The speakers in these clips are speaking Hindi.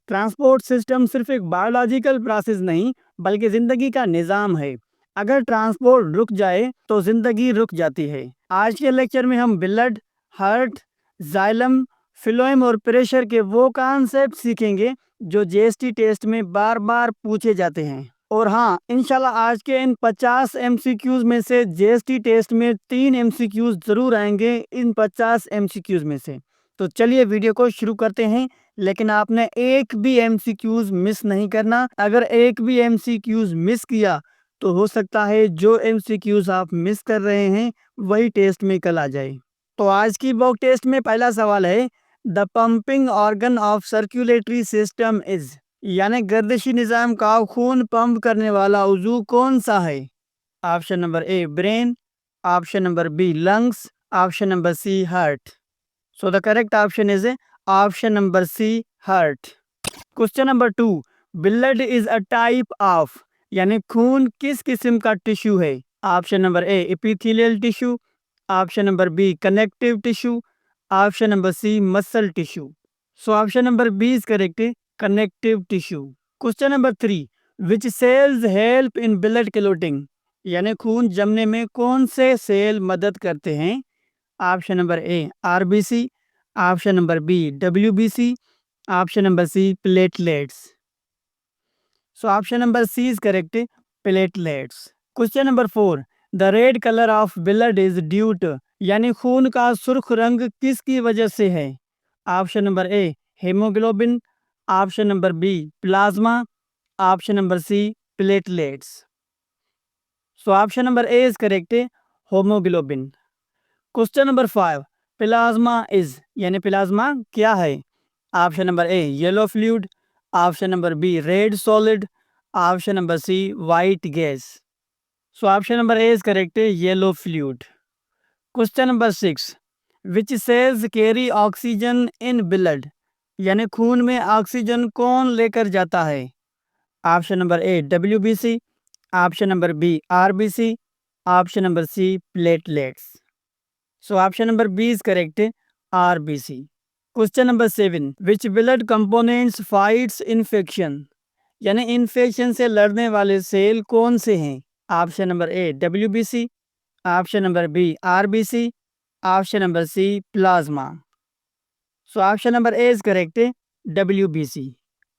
ट्रांसपोर्ट सिस्टम सिर्फ एक बायोलॉजिकल प्रोसेस नहीं बल्कि जिंदगी का निज़ाम है। अगर ट्रांसपोर्ट रुक जाए तो जिंदगी रुक जाती है। आज के लेक्चर में हम ब्लड, हार्ट, जाइलम, फिलोएम और प्रेशर के वो कॉन्सेप्ट सीखेंगे जो जीएसटी टेस्ट में बार बार पूछे जाते हैं। और हाँ, इंशाल्लाह आज के इन 50 एमसीक्यूज में से जीएसटी टेस्ट में 3 एमसीक्यूज जरूर आएंगे इन 50 एमसीक्यूज में से। तो चलिए वीडियो को शुरू करते हैं, लेकिन आपने एक भी एमसीक्यूज मिस नहीं करना। अगर एक भी एमसीक्यूज मिस किया तो हो सकता है जो एमसीक्यूज आप मिस कर रहे हैं वही टेस्ट में कल आ जाए। तो आज की मॉक टेस्ट में पहला सवाल है, the pumping organ of circulatory system is, यानी गर्दिशी निज़ाम का खून पंप करने वाला उजू कौन सा है? Option number A brain, option number B lungs, option number C heart. So the correct option is option number C heart. Question number 2, blood is a type of, यानी खून किस किस्म का टिश्यू है? Option number A epithelial tissue, option number B connective tissue, option number C muscle tissue. So option number B is correct, connective tissue. Question number 3, which cells help in blood clotting, यानी खून जमने में कौन से सेल मदद करते हैं? Option number A RBC, option number B WBC, option number C platelets. So option number C is correct, platelets. Question number 4, the red colour of blood is due to, यानी खून का सुर्ख रंग किसकी वजह से है? Option number A haemoglobin, option number B plasma, option number C platelets. So option number A is correct, haemoglobin. Question number 5, plasma is, यानी प्लाज्मा क्या है? Option number A yellow fluid, option number B red solid, option number C white gas. So option number A is correct, yellow fluid. Question number 6, which cells carry oxygen in blood, यानी खून में ऑक्सीजन कौन लेकर जाता है? Option number A WBC, option number B RBC, option number C platelets. So option number B is correct, RBC. Question number 7, which blood components fights infection, यानी इन्फेक्शन से लड़ने वाले सेल कौन से हैं? Option number A WBC, option number B RBC, option number C plasma. So option number A is correct, WBC.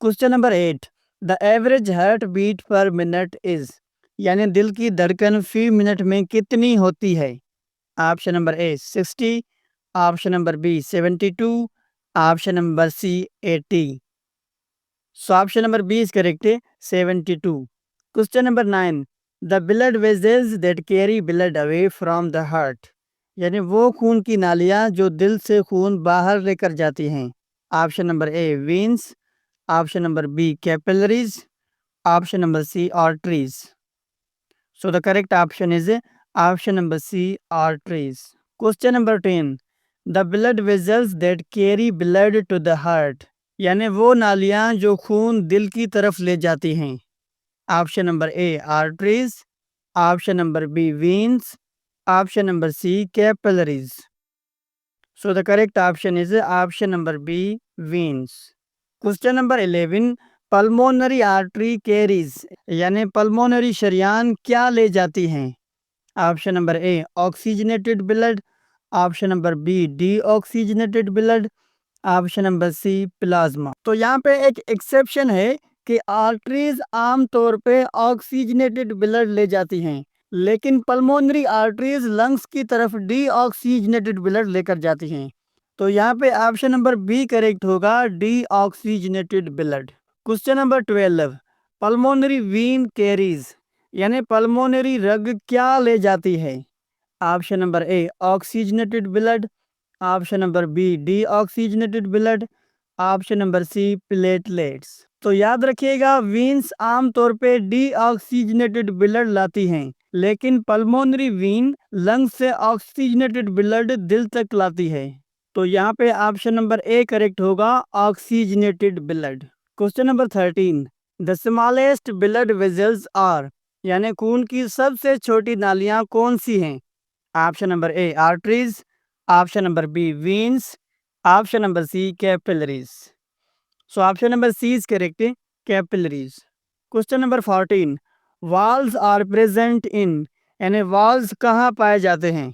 Question number 8, the average heart beat per minute is, यानी दिल की धड़कन फी मिनट में कितनी होती है? Option number A 60, option number B 72, option number C 80। So option number B is correct, 72। Question number 9, the blood vessels that carry blood away from the heart, यानी वो खून की नालियां जो दिल से खून बाहर लेकर जाती हैं। Option number A veins, option number B capillaries, option number C arteries. So the correct option is option number C arteries. Question number 10, the blood vessels that carry blood to the heart, यानी वो नालियां जो खून दिल की तरफ ले जाती हैं। Option number A arteries, option number B veins, option number C capillaries. So the correct option is option number B veins. Question number 11, pulmonary artery carries, यानी पल्मोनरी शरियान क्या ले जाती हैं? Option number A oxygenated blood, option number B deoxygenated blood, option number C plasma. तो यहाँ पे एक एक्सेप्शन है कि आर्टरीज आमतौर पे ऑक्सीजनेटेड ब्लड ले जाती हैं, लेकिन पल्मोनरी आर्टरीज लंग्स की तरफ डी ऑक्सीजनेटेड ब्लड लेकर जाती हैं। तो यहाँ पे ऑप्शन नंबर बी करेक्ट होगा, deoxygenated blood. Question number 12, pulmonary vein carries, यानी पल्मोनरी रग क्या ले जाती है? Option number A oxygenated blood, option number B deoxygenated blood, option number C platelets. तो याद रखिएगा, वीन्स आमतौर पे डी ऑक्सीजनेटेड ब्लड लाती हैं, लेकिन पल्मोनरी वीन लंग से ऑक्सीजनेटेड ब्लड दिल तक लाती है। तो यहाँ पे ऑप्शन नंबर ए करेक्ट होगा, oxygenated blood. Question number 13, the smallest blood vessels are, यानी खून की सबसे छोटी नालियां कौन सी हैं? Option number A arteries, option number B veins, option number C capillaries. So option number C is correct. Capillaries. Question number 14. Valves are present in, यानी valves कहाँ पाए जाते हैं?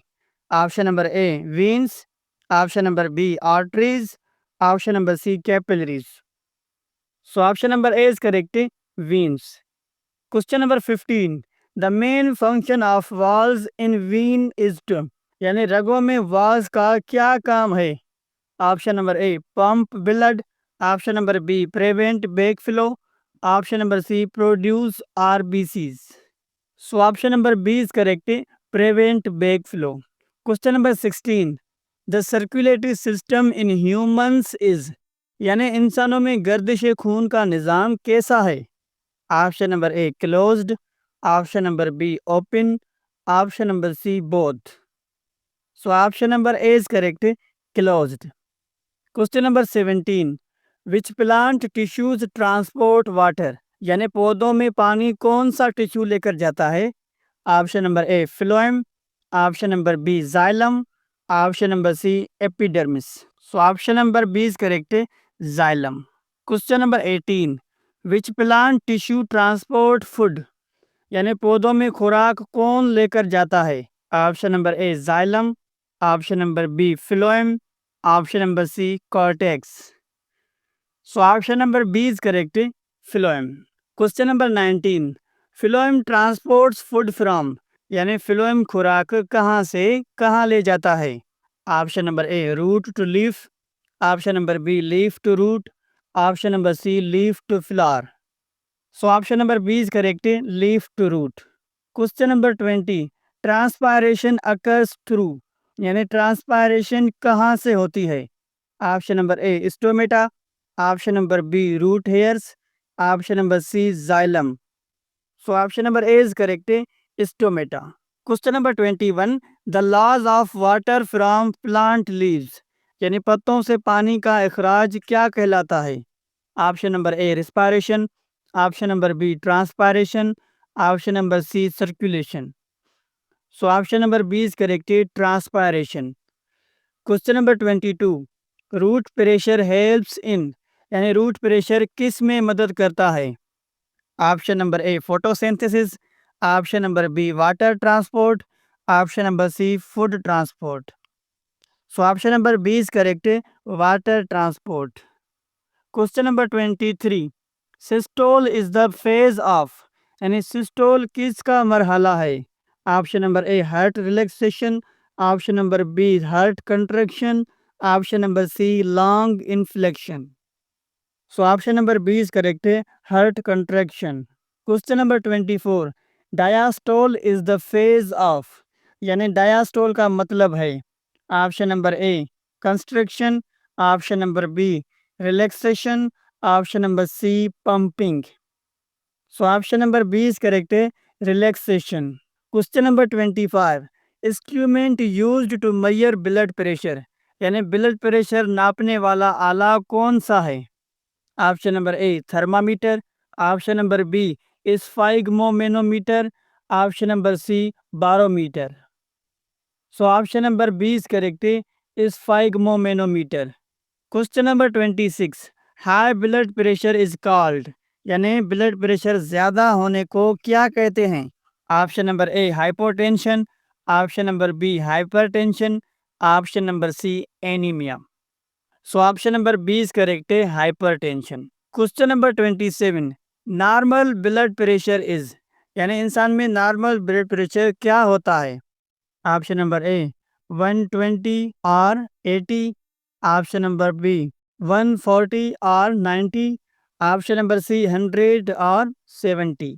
Option number A veins, option number B arteries, option number C capillaries. So option number A is correct. Veins. Question number 15. The main function of valves in vein is to, यानी रगों में valves का क्या काम है? Option number A pump blood, option number B prevent backflow, option number C produce RBCs. So option number B is correct. Prevent backflow. Question number 16. The circulatory system in humans is, यानी इंसानों में गर्दिश खून का निज़ाम कैसा है? Option number A closed, option number B open, option number C both. So option number A is correct. Closed. Question number 17. Which plant tissues transport water, यानी पौधों में पानी कौन सा टिश्यू लेकर जाता है? Option number A phloem, option number B xylem, option number C epidermis. So option number B is correct, xylem. Question number 18. Which plant tissue transport food, यानी पौधों में खुराक कौन लेकर जाता है? Option number A xylem, option number B phloem, option number C cortex. So option number B is correct, phloem. Question number 19. Phloem transports food from, यानी फ्लोएम खुराक कहाँ से कहाँ ले जाता है? Option number A root to leaf, option number B leaf to root, option number C leaf to flower. So option number B is correct, leaf to root. Question number 20. Transpiration occurs through, यानी ट्रांसपायरेशन कहाँ से होती है? Option number A stomata, option number B root hairs, option number C xylem. So option number A is correct, stomata. Question number 21. The loss of water from plant leaves, यानी पत्तों से पानी का अखराज क्या कहलाता है? Option number A respiration, option number B transpiration, option number C circulation. So option number B is correct, transpiration. Question number 22. Root pressure helps in, यानी रूट प्रेशर किस में मदद करता है? Option number A photosynthesis, option number B water transport, option number C food transport. So option number B is correct, water transport. Question number 23. Systole is the phase of, यानी सिस्टोल किसका मरहला है? Option number A heart relaxation, option number B heart contraction, option number C long inflection. So option number B is correct, heart contraction. Question number 24. Diastole is the phase of, यानी डायास्टोल का मतलब है? Option number A construction, option number B relaxation, option number C pumping. So option number B is correct, relaxation. Question number 25. Instrument used to measure blood pressure, यानी ब्लड प्रेशर नापने वाला आला कौन सा है? Option number A thermometer, option number B sphygmomanometer, option number C barometer. So option number B is correct, sphygmomanometer. Question number 26. High blood pressure is called, यानी ब्लड प्रेशर ज़्यादा होने को क्या कहते हैं? Option number A hypotension, option number B hypertension, option number C anaemia. So option number B is correct, hypertension. Question number 27. Normal blood pressure is, यानी इंसान में नॉर्मल ब्लड प्रेशर क्या होता है? ऑप्शन नंबर ए 120 और 80, ऑप्शन नंबर बी 140 और 90, ऑप्शन नंबर सी 100 और 70.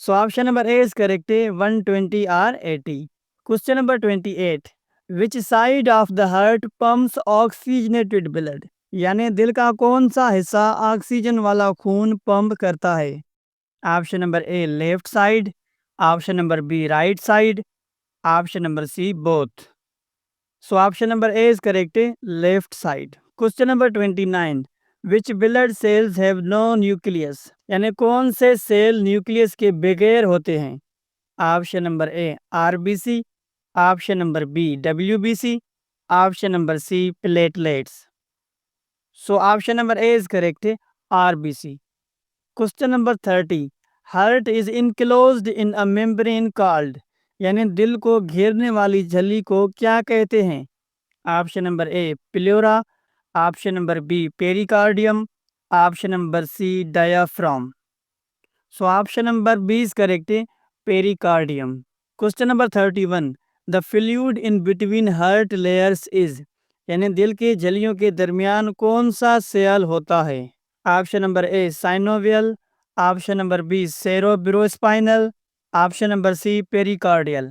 सो option number A is correct, 120 और 80. Question number 28. Which side of the heart pumps oxygenated blood, यानी दिल का कौन सा हिस्सा ऑक्सीजन वाला खून पंप करता है? Option number A left side, option number B right side, option number C both. So option number A is correct, left side. Question number 29. Which blood cells have no nucleus, यानी कौन से सेल न्यूक्लियस के बगैर होते हैं? Option number A RBC, option number B WBC, option number C platelets. So option number A is correct, RBC. Question number 30. Heart is enclosed in a membrane called, यानी दिल को घेरने वाली झिल्ली को क्या कहते हैं? Option number A pleura, option number B pericardium, option number C diaphragm. So option number B is correct, pericardium. Question number 31. The fluid in between heart layers is, यानी दिल के झिल्लियों के दरमियान कौन सा सेल होता है? Option number A synovial, option number B cerebrospinal, option number C pericardial.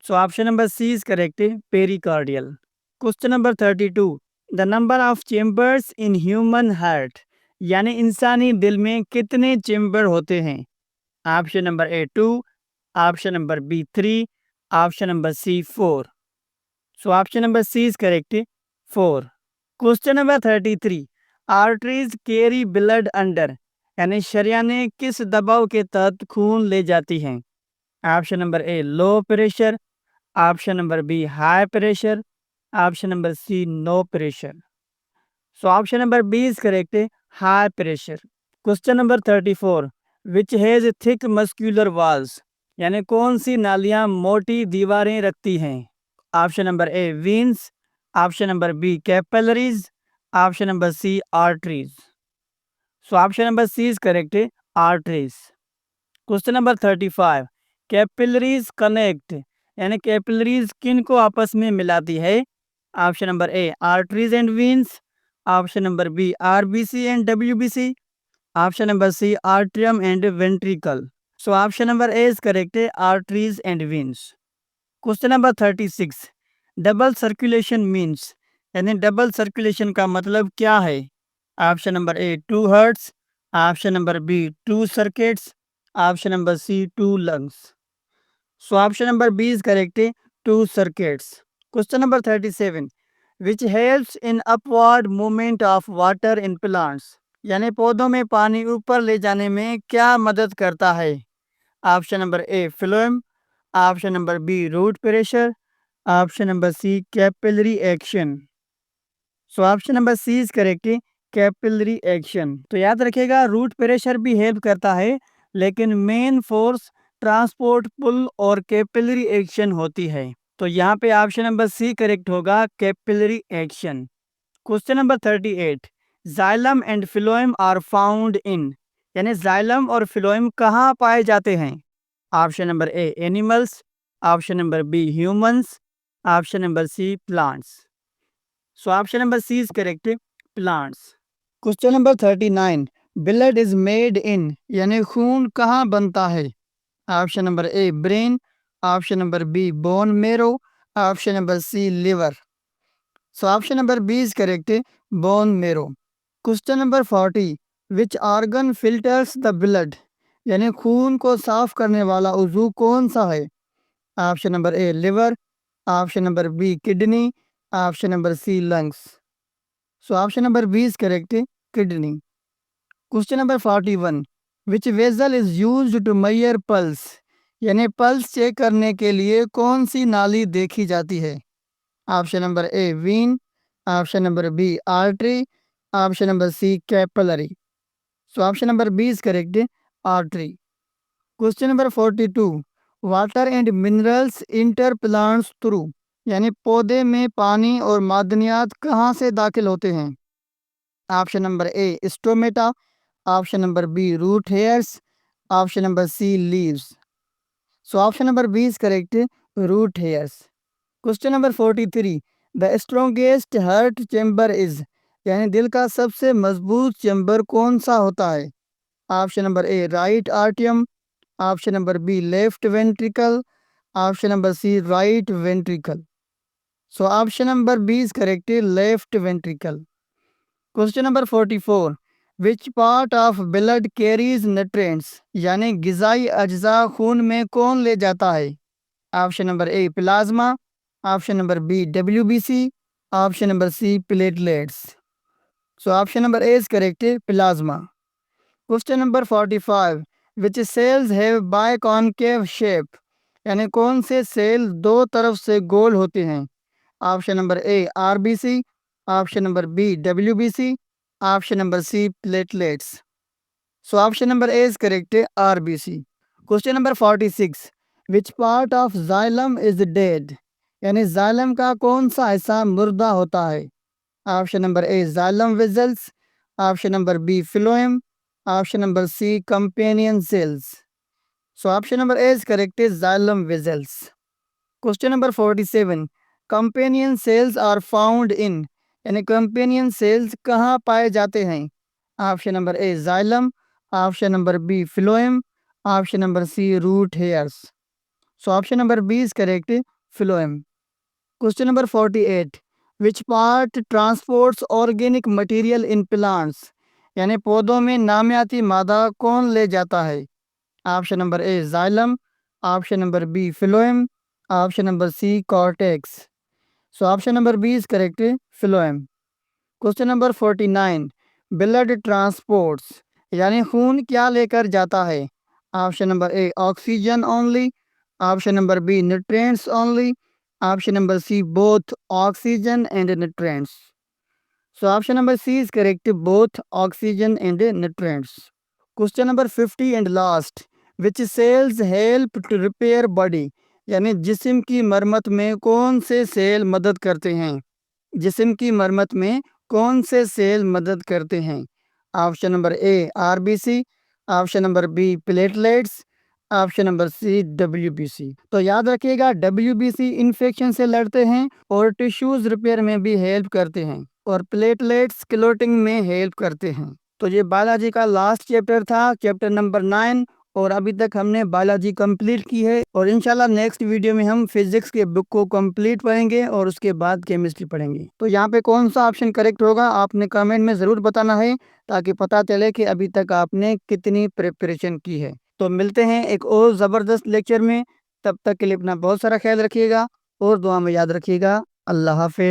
So option number C is correct, pericardial. Question number 32. The number of chambers in human heart, यानी इंसानी दिल में कितने चेम्बर होते हैं? Option number A 2, option number B 3, option number C 4. So option number C is correct, 4. Question number 33. Arteries carry blood under, यानी शरियानें किस दबाव के तहत खून ले जाती हैं? Option number A low pressure, option number B high pressure, option number C no pressure. So option number B is correct, high pressure. Question number 34. Which has thick muscular walls, यानी कौन सी नालियां मोटी दीवारें रखती हैं? Option number A veins, option number B capillaries, option number C arteries. So option number C is correct, arteries. Question number 35. Capillaries connect, यानी कैपिलरीज किन को आपस में मिलाती है? Option number A arteries and veins, option number B RBC and WBC, option number C atrium and ventricle. So option number A is correct, arteries and veins. Question number 36. Double circulation means, यानी डबल सर्कुलेशन का मतलब क्या है? Option number A 2 hearts, option number B 2 circuits, option number C 2 lungs. So option number B is correct, 2 circuits. Question number 37. Which helps in upward movement of water in plants, यानी पौधों में पानी ऊपर ले जाने में क्या मदद करता है? Option number A phloem, option number B root pressure, option number C capillary action. So option number C is correct, capillary action. तो याद रखिएगा रूट प्रेशर भी हेल्प करता है, लेकिन मेन फोर्स ट्रांसपोर्ट पुल और कैपिलरी एक्शन होती है. तो यहाँ पे ऑप्शन नंबर सी करेक्ट होगा, capillary action. Question number 38. Xylem and phloem are found in, यानी जाइलम और फिलोएम कहाँ पाए जाते हैं? Option number A animals, option number B humans, option number C plants. So option number C is correct, plants. Question number 39. Blood is made in, यानी खून कहाँ बनता है? Option number A brain, option number B bone marrow, option number C liver. So option number B is correct, bone marrow. Question number 40. Which organ filters the blood, यानी खून को साफ करने वाला उज़ू कौन सा है? Option number A liver, option number B kidney, option number C lungs. So option number B is correct, kidney. Question number 41. Which vessel is used to measure pulse, यानी पल्स चेक करने के लिए कौन सी नाली देखी जाती है? Option number A vein, option number B artery, option number C capillary. So option number B is correct, artery. Question number 42. Water and minerals inter plants through, यानी पौधे में पानी और मादनियात कहाँ से दाखिल होते हैं? Option number A stomata, option number B root hairs, option number C leaves. So option number B is correct, root hairs. Question number 43. The strongest heart chamber is, यानी दिल का सबसे मजबूत चैम्बर कौन सा होता है? ऑप्शन नंबर ए राइट आर्टियम, option number B left ventricle, option number C right ventricle. So option number B is correct, left ventricle. Question number 44. Which part of blood carries nutrients, यानी गिजाई अज्जा खून में कौन ले जाता है? Option number A plasma, option number B WBC, option number C platelets. So option number A is correct, plasma. Question number 45. Which cells have बाइकॉन्केव shape, यानी कौन से सेल दो तरफ से गोल होते हैं? Option number A RBC, Option number B, WBC. Option number C, platelets. So option number A is correct, RBC. Question number 46. Which part of xylem is dead? यानी xylem का कौन सा हिस्सा मुर्दा होता है? Option number A, xylem vessels. Option number B, phloem. Option number C, companion cells. So option number A is correct, xylem vessels. Question number 47. Companion cells are found in, यानी companion cells कहाँ पाए जाते हैं? Option number A, xylem. Option number B, phloem. Option number C, root hairs. So option number B is correct, phloem. Question number 48. Which part transports organic material in plants? यानी पौधों में नामियाती मादा कौन ले जाता है? Option number A, xylem. Option number B, phloem. Option number C, cortex. So option number B is correct, phloem. Question number 49. Blood transports, यानी खून क्या लेकर जाता है? Option number A, oxygen only. Option number B, nutrients only. Option number C, both oxygen and nutrients. So option number C is correct, both oxygen and nutrients. Question number 50 and last. Which cells help to repair body? यानी जिस्म की मरम्मत में कौन से सेल मदद करते हैं? जिस्म की मरम्मत में कौन से सेल मदद करते हैं? Option number A, RBC. Option number B, platelets. Option number C, WBC. तो याद रखिएगा, डब्ल्यूबीसी इन्फेक्शन से लड़ते हैं और टिश्यूज रिपेयर में भी हेल्प करते हैं, और प्लेटलेट्स क्लोटिंग में हेल्प करते हैं। तो ये बायोलॉजी का लास्ट चैप्टर था, चैप्टर नंबर 9, और अभी तक हमने बायोलॉजी कंप्लीट की है, और इंशाल्लाह नेक्स्ट वीडियो में हम फिजिक्स के बुक को कंप्लीट पढ़ेंगे और उसके बाद केमिस्ट्री पढ़ेंगे। तो यहाँ पे कौन सा ऑप्शन करेक्ट होगा आपने कमेंट में ज़रूर बताना है, ताकि पता चले कि अभी तक आपने कितनी प्रिपरेशन की है। तो मिलते हैं एक और ज़बरदस्त लेक्चर में, तब तक के लिए अपना बहुत सारा ख्याल रखिएगा और दुआ में याद रखिएगा। अल्लाह हाफ़िज़।